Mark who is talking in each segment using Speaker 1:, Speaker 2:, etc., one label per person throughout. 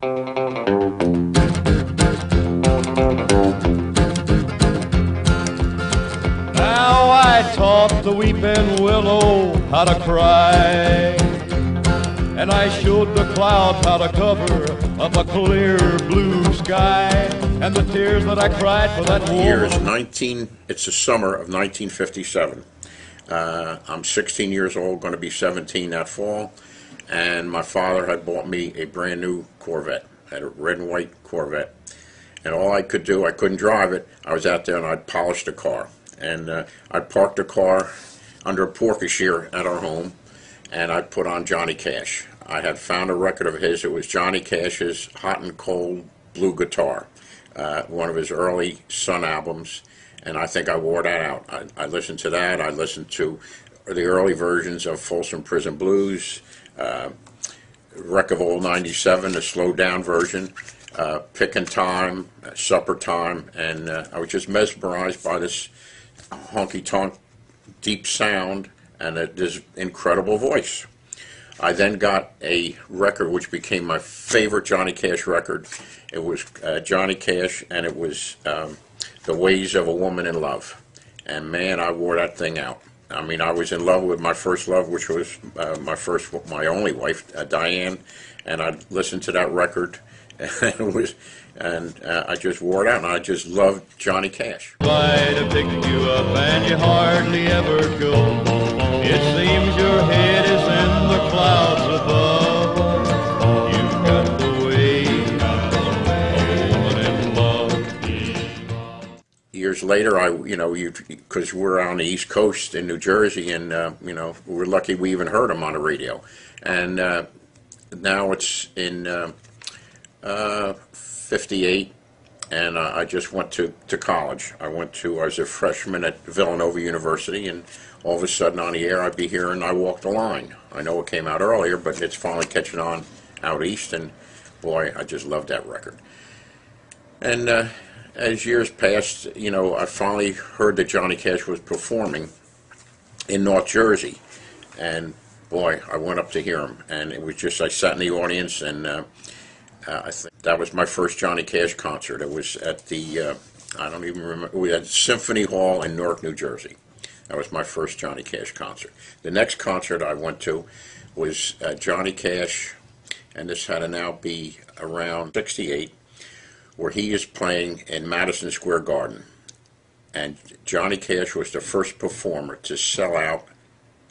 Speaker 1: Now I taught the weeping willow how to cry, and I showed the clouds how to cover up a clear blue sky, and the tears that I cried for that woman.
Speaker 2: It's the summer of 1957. I'm 16 years old, going to be 17 that fall, and my father had bought me a brand new Corvette, had a red and white Corvette, and all I could do, I couldn't drive it, I was out there and I'd polish the car, and I'd park the car under a porky shear at our home, and I'd put on Johnny Cash. I had found a record of his. It was Johnny Cash's Hot and Cold Blue Guitar, one of his early Sun albums, and I think I wore that out. I listened to that. I listened to the early versions of Folsom Prison Blues, Wreck of Old 97, the slowed down version, Pickin' Time, Supper Time, and I was just mesmerized by this honky-tonk deep sound and this incredible voice. I then got a record which became my favorite Johnny Cash record. It was Johnny Cash, and it was The Ways of a Woman in Love. And man, I wore that thing out. I mean, I was in love with my first love, which was my only wife, Diane, and I listened to that record, and I just wore it out, and I just loved Johnny Cash.
Speaker 1: Try to pick you up and you hardly ever go. It seems your head is in the clouds above. You've got the way of a woman in love.
Speaker 2: Years later, because we're on the East Coast in New Jersey, and we're lucky we even heard them on the radio. And now it's in 58, and I just went to college. I was a freshman at Villanova University, and all of a sudden on the air I'd be hearing I Walk the Line. I know it came out earlier, but it's finally catching on out east, and boy, I just loved that record. And as years passed, I finally heard that Johnny Cash was performing in North Jersey, and boy, I went up to hear him, and it was just, I sat in the audience, and I think that was my first Johnny Cash concert. It was at the, I don't even remember, we had Symphony Hall in Newark, New Jersey. That was my first Johnny Cash concert. The next concert I went to was Johnny Cash, and this had to now be around 68, where he is playing in Madison Square Garden. And Johnny Cash was the first performer to sell out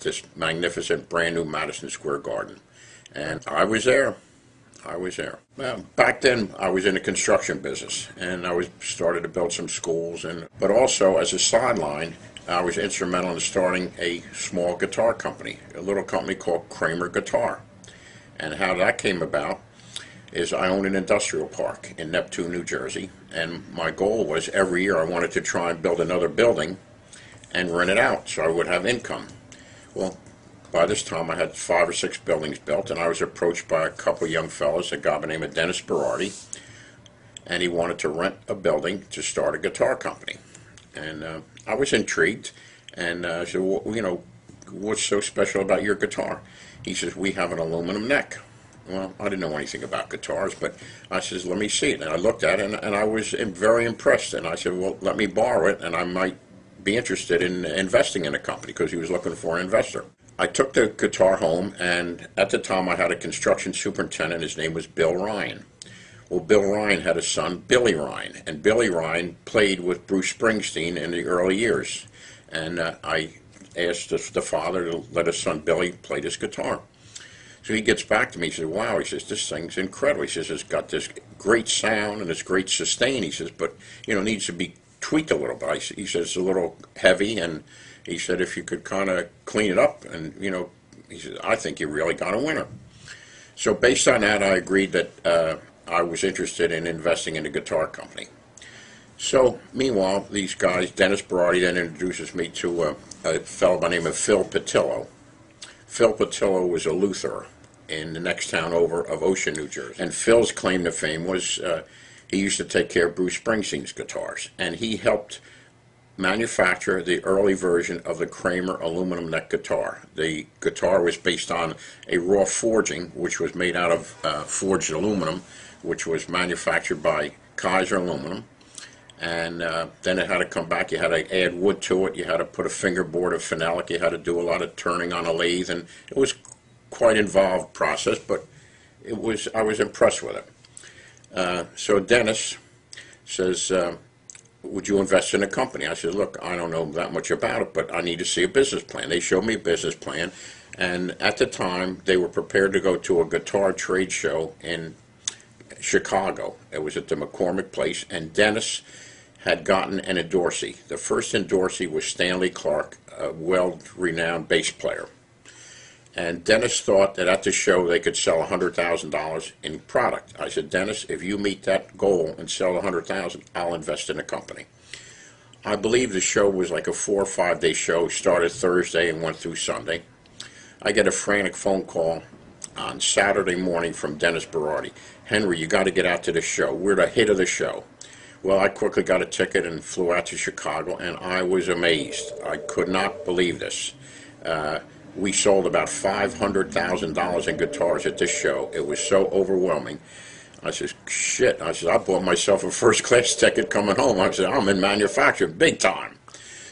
Speaker 2: this magnificent brand new Madison Square Garden. And I was there. Well, back then I was in the construction business, and I started to build some schools, but also as a sideline, I was instrumental in starting a small guitar company, a little company called Kramer Guitar. And how that came about is I own an industrial park in Neptune, New Jersey, and my goal was every year I wanted to try and build another building and rent it out so I would have income. Well, by this time I had 5 or 6 buildings built, and I was approached by a couple of young fellows, a guy by the name of Dennis Berardi, and he wanted to rent a building to start a guitar company. And I was intrigued, and I said, well, what's so special about your guitar? He says, we have an aluminum neck. Well, I didn't know anything about guitars, but I says, let me see it. And I looked at it, and I was very impressed. And I said, well, let me borrow it, and I might be interested in investing in a company, because he was looking for an investor. I took the guitar home, and at the time I had a construction superintendent. His name was Bill Ryan. Well, Bill Ryan had a son, Billy Ryan, and Billy Ryan played with Bruce Springsteen in the early years. And I asked the father to let his son Billy play this guitar. So he gets back to me, he says, wow, he says, this thing's incredible. He says, it's got this great sound and this great sustain. He says, but, it needs to be tweaked a little bit. He says, it's a little heavy, and he said, if you could kind of clean it up, and, he says, I think you really got a winner. So based on that, I agreed that I was interested in investing in a guitar company. So, meanwhile, these guys, Dennis Berardi then introduces me to a fellow by the name of Phil Patillo. Phil Patillo was a luthier in the next town over of Ocean, New Jersey. And Phil's claim to fame was he used to take care of Bruce Springsteen's guitars. And he helped manufacture the early version of the Kramer aluminum neck guitar. The guitar was based on a raw forging, which was made out of forged aluminum, which was manufactured by Kaiser Aluminum. And then it had to come back. You had to add wood to it. You had to put a fingerboard of phenolic. You had to do a lot of turning on a lathe, and it was quite involved process, but I was impressed with it. So Dennis says, would you invest in a company? I said, look, I don't know that much about it, but I need to see a business plan. They showed me a business plan, and at the time, they were prepared to go to a guitar trade show in Chicago. It was at the McCormick Place, and Dennis had gotten an endorsee. The first endorsee was Stanley Clark, a well-renowned bass player. And Dennis thought that at the show they could sell $100,000 in product. I said, Dennis, if you meet that goal and sell $100,000, I'll invest in the company. I believe the show was like a 4 or 5 day show, started Thursday and went through Sunday. I get a frantic phone call on Saturday morning from Dennis Berardi. Henry, you got to get out to the show. We're the hit of the show. Well, I quickly got a ticket and flew out to Chicago, and I was amazed. I could not believe this. We sold about $500,000 in guitars at this show. It was so overwhelming. I said, shit. I said, I bought myself a first-class ticket coming home. I said, I'm in manufacturing big time.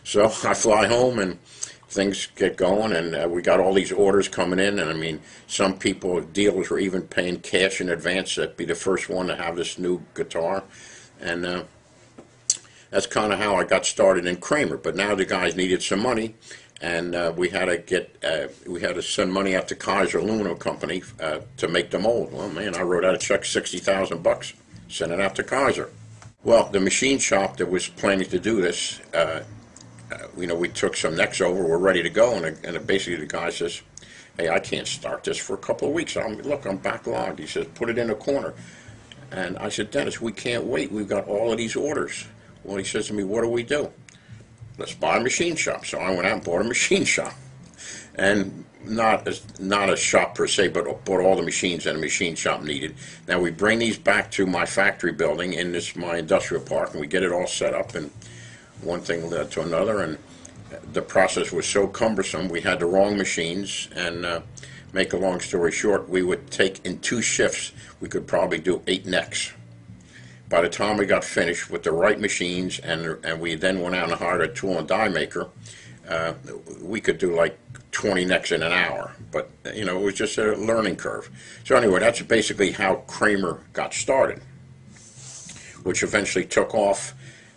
Speaker 2: So I fly home, and things get going, and we got all these orders coming in, and I mean, some people, dealers were even paying cash in advance to be the first one to have this new guitar, and that's kind of how I got started in Kramer. But now the guys needed some money, and we had to send money out to Kaiser Aluminum Company to make the mold. Well, man, I wrote out a check, $60,000, sent it out to Kaiser. Well, the machine shop that was planning to do this, we took some necks over, we're ready to go, and basically the guy says, hey, I can't start this for a couple of weeks. Look, I'm backlogged. He says, put it in a corner. And I said, Dennis, we can't wait. We've got all of these orders. Well, he says to me, what do we do? Let's buy a machine shop. So I went out and bought a machine shop. And not a shop per se, but bought all the machines that a machine shop needed. Now we bring these back to my factory building in my industrial park, and we get it all set up, and one thing led to another, and the process was so cumbersome. We had the wrong machines, and make a long story short, we would take in 2 shifts, we could probably do 8 necks. By the time we got finished with the right machines, and we then went out and hired a tool and die maker, we could do like 20 necks in an hour. But it was just a learning curve. So anyway, that's basically how Kramer got started, which eventually took off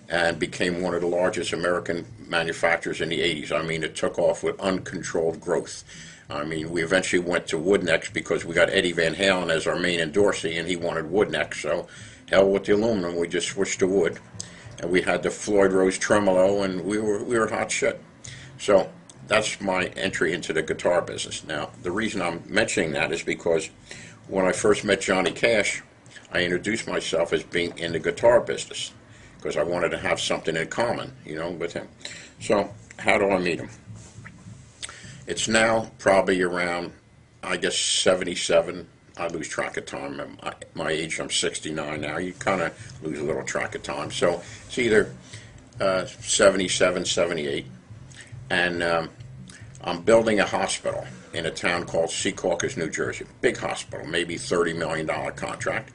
Speaker 2: and became one of the largest American manufacturers in the 80s. I mean, it took off with uncontrolled growth. I mean, we eventually went to wood necks because we got Eddie Van Halen as our main endorsee, and he wanted wood necks. So, hell with the aluminum, we just switched to wood. And we had the Floyd Rose tremolo, and we were hot shit. So, that's my entry into the guitar business. Now, the reason I'm mentioning that is because when I first met Johnny Cash, I introduced myself as being in the guitar business, because I wanted to have something in common, with him. So, how do I meet him? It's now probably around, I guess, 77. I lose track of time. At my age, I'm 69 now. You kind of lose a little track of time. So, it's either 77, 78. And I'm building a hospital in a town called Secaucus, New Jersey. Big hospital, maybe $30 million contract.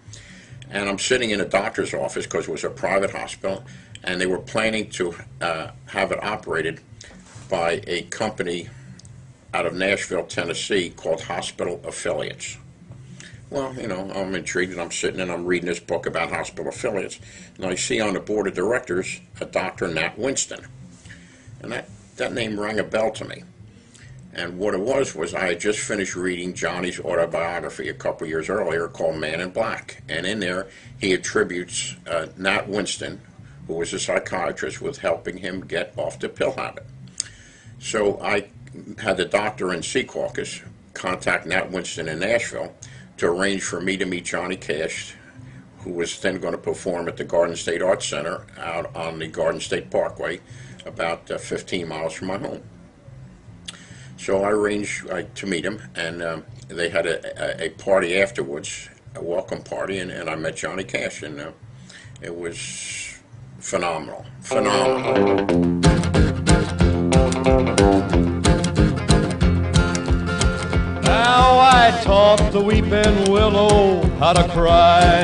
Speaker 2: And I'm sitting in a doctor's office because it was a private hospital, and they were planning to have it operated by a company out of Nashville, Tennessee called Hospital Affiliates. Well, I'm intrigued, and I'm sitting and I'm reading this book about hospital affiliates, and I see on the board of directors a Dr. Nat Winston. And that name rang a bell to me. And what it was I had just finished reading Johnny's autobiography a couple years earlier called Man in Black. And in there, he attributes Nat Winston, who was a psychiatrist, with helping him get off the pill habit. So I had the doctor in Secaucus contact Nat Winston in Nashville to arrange for me to meet Johnny Cash, who was then going to perform at the Garden State Arts Center out on the Garden State Parkway, about 15 miles from my home. So I arranged to meet him, and they had a party afterwards, a welcome party, and I met Johnny Cash, and it was phenomenal. Phenomenal.
Speaker 1: Now I taught the weeping willow how to cry.